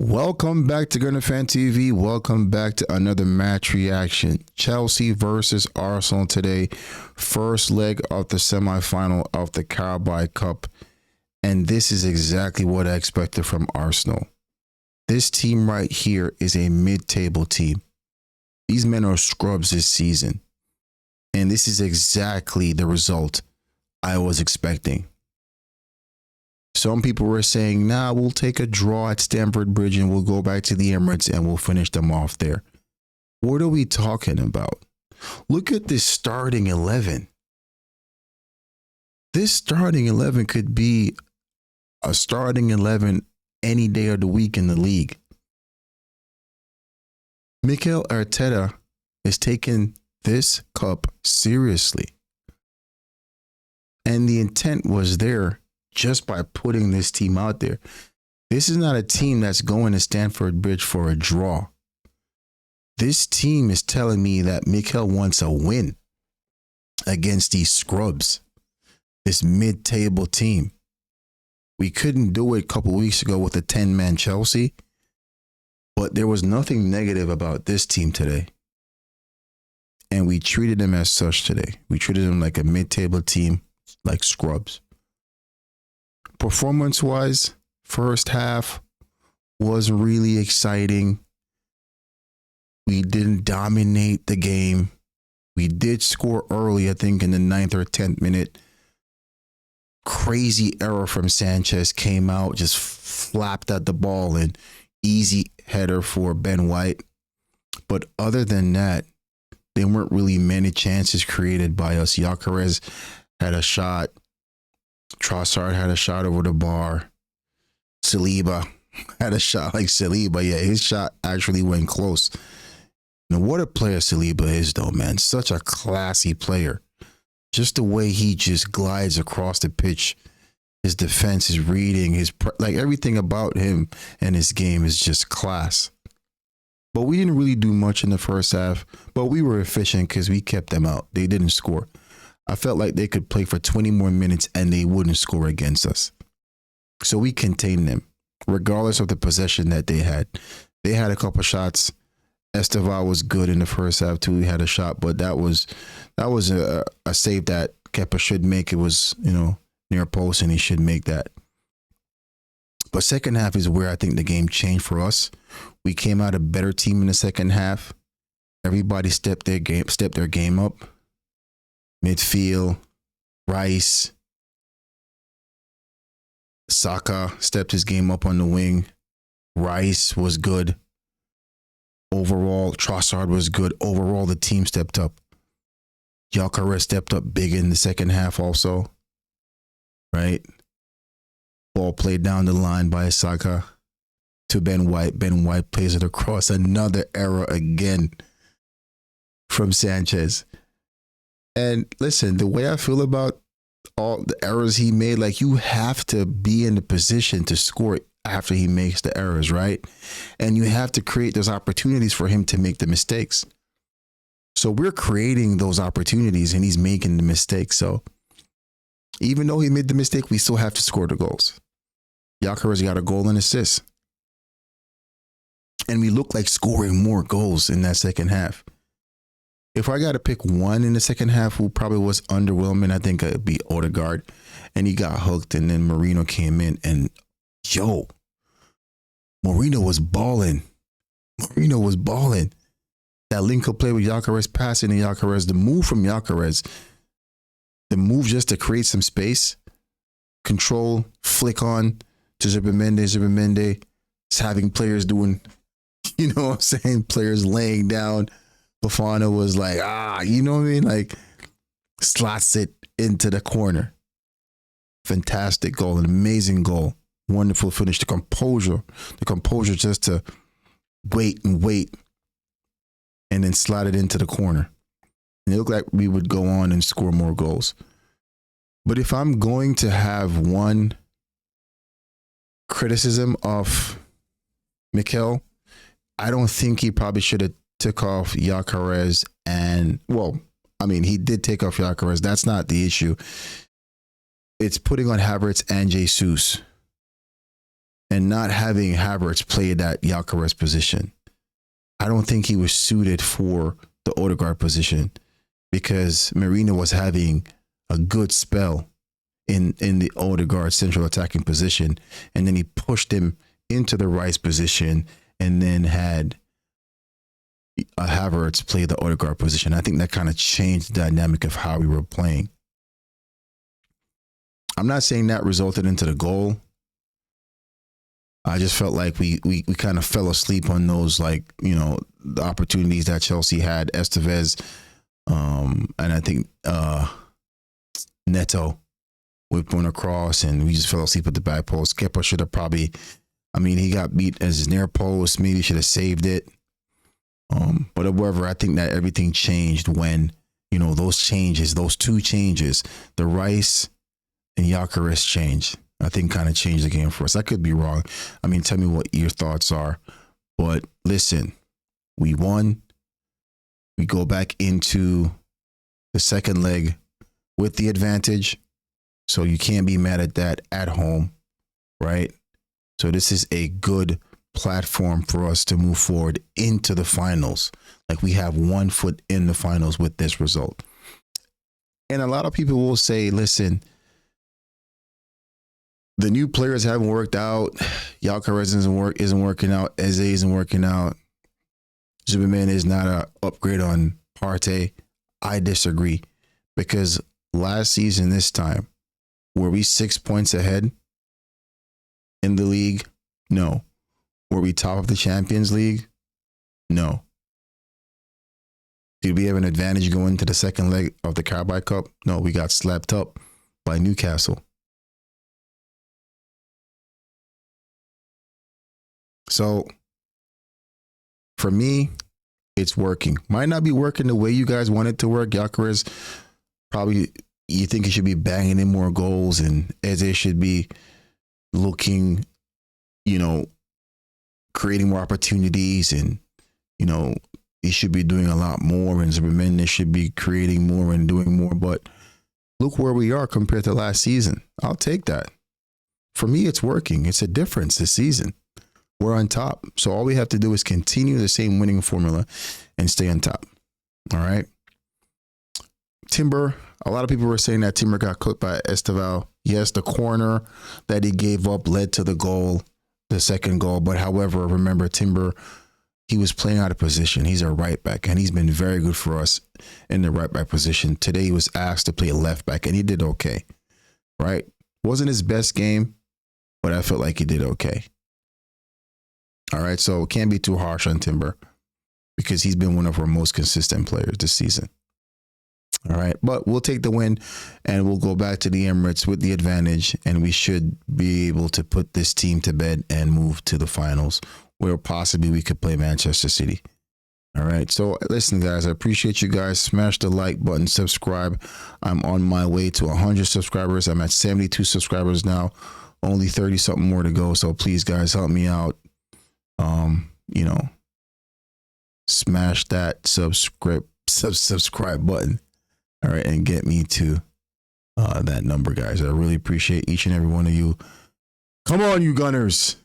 Welcome back to Gunner Fan TV. Welcome back to another match reaction. Chelsea versus Arsenal today. First leg of the semifinal of the Carabao Cup. And this is exactly what I expected from Arsenal. This team right here is a mid-table team. These men are scrubs this season. And this is exactly the result I was expecting. Some people were saying, nah, we'll take a draw at Stamford Bridge and we'll go back to the Emirates and we'll finish them off there. What are we talking about? Look at this starting 11. This starting 11 could be a starting 11 any day of the week in the league. Mikel Arteta is taking this cup seriously. And the intent was there. Just by putting this team out there. This is not a team that's going to Stamford Bridge for a draw. This team is telling me that Mikel wants a win against these scrubs, this mid-table team. We couldn't do it a couple weeks ago with a 10-man Chelsea, but there was nothing negative about this team today. And we treated them as such today. We treated them like a mid-table team, like scrubs. Performance-wise, first half was really exciting. We didn't dominate the game. We did score early, I think in the 9th or 10th minute. Crazy error from Sanchez came out, just flapped at the ball and easy header for Ben White. But other than that, there weren't really many chances created by us. Gyökeres had a shot. Trossard had a shot over the bar. Saliba had a shot like Saliba. Yeah, his shot actually went close. And what a player Saliba is, though, man. Such a classy player. Just the way he just glides across the pitch. His defense, his reading, like everything about him and his game is just class. But we didn't really do much in the first half. But we were efficient because we kept them out. They didn't score. I felt like they could play for 20 more minutes and they wouldn't score against us. So we contained them, regardless of the possession that they had. They had a couple shots. Esteval was good in the first half too. He had a shot, but that was a save that Kepa should make. It was, near post, and he should make that. But second half is where I think the game changed for us. We came out a better team in the second half. Everybody stepped their game up. Midfield, Rice, Saka stepped his game up on the wing. Rice was good. Overall, Trossard was good. Overall, the team stepped up. Gyökeres stepped up big in the second half also. Right? Ball played down the line by Saka to Ben White. Ben White plays it across. Another error again from Sanchez. And listen, the way I feel about all the errors he made, like you have to be in the position to score after he makes the errors, right? And you have to create those opportunities for him to make the mistakes. So we're creating those opportunities and he's making the mistakes. So even though he made the mistake, we still have to score the goals. Gyökeres got a goal and assist. And we look like scoring more goals in that second half. If I got to pick one in the second half who probably was underwhelming, I think it'd be Odegaard. And he got hooked, and then Marino came in, and Marino was balling. That link-up play with Gyökeres, passing to Gyökeres, the move from Gyökeres, the move just to create some space, control, flick on to Zubimendi. It's having players doing, players laying down. Fofana was like, you know what I mean? Like, slots it into the corner. Fantastic goal, an amazing goal. Wonderful finish. The composure just to wait and then slide it into the corner. And it looked like we would go on and score more goals. But if I'm going to have one criticism of Mikel, I don't think he probably should have took off Gyökeres he did take off Gyökeres. That's not the issue. It's putting on Havertz and Jesus. and not having Havertz play that Gyökeres position, I don't think he was suited for the Odegaard position, because Marino was having a good spell in the Odegaard central attacking position, and then he pushed him into the Rice position, and then had Havertz play the Odegaard position. I think that kind of changed the dynamic of how we were playing. I'm not saying that resulted into the goal. I just felt like we kind of fell asleep on those, like, you know, the opportunities that Chelsea had. Estevez, and I think Neto whipped one across, and we just fell asleep at the back post. Kepa should have probably, I mean, he got beat as his near post. Maybe should have saved it. But however, I think that everything changed when, you know, those two changes, the Rice and Gyökeres change, I think kind of changed the game for us. I could be wrong. I mean, tell me what your thoughts are. But listen, we won. We go back into the second leg with the advantage. So you can't be mad at that at home, right? So this is a good platform for us to move forward into the finals. Like, we have 1 foot in the finals with this result. And a lot of people will say, listen, the new players haven't worked out. Gyökeres isn't working out. Eze isn't working out. Zuberman is not an upgrade on Partey. I disagree, because last season, this time, were we 6 points ahead in the league? No. Were we top of the Champions League? No. Did we have an advantage going to the second leg of the Carabao Cup? No, we got slapped up by Newcastle. So, for me, it's working. Might not be working the way you guys want it to work. Gyökeres, probably you think he should be banging in more goals, and Eze should be looking, you know, creating more opportunities, and, you know, he should be doing a lot more, and Zuberman should be creating more and doing more. But look where we are compared to last season. I'll take that. For me, it's working. It's a difference this season. We're on top. So all we have to do is continue the same winning formula and stay on top. All right. Timber, a lot of people were saying that Timber got cooked by Esteval. Yes, the corner that he gave up led to the goal, the second goal. But however, remember, Timber, he was playing out of position. He's a right back, and he's been very good for us in the right back position. Today he was asked to play left back, and he did okay. Right? Wasn't his best game, but I felt like he did okay. All right, so can't be too harsh on Timber, because he's been one of our most consistent players this season. All right, but we'll take the win, and we'll go back to the Emirates with the advantage, and we should be able to put this team to bed and move to the finals, where possibly we could play Manchester City. All right, so listen, guys, I appreciate you guys. Smash the like button, subscribe. I'm on my way to 100 subscribers. I'm at 72 subscribers now, only 30 something more to go. So please, guys, help me out. You know, smash that subscribe button. All right, and get me to that number, guys. I really appreciate each and every one of you. Come on, you Gunners.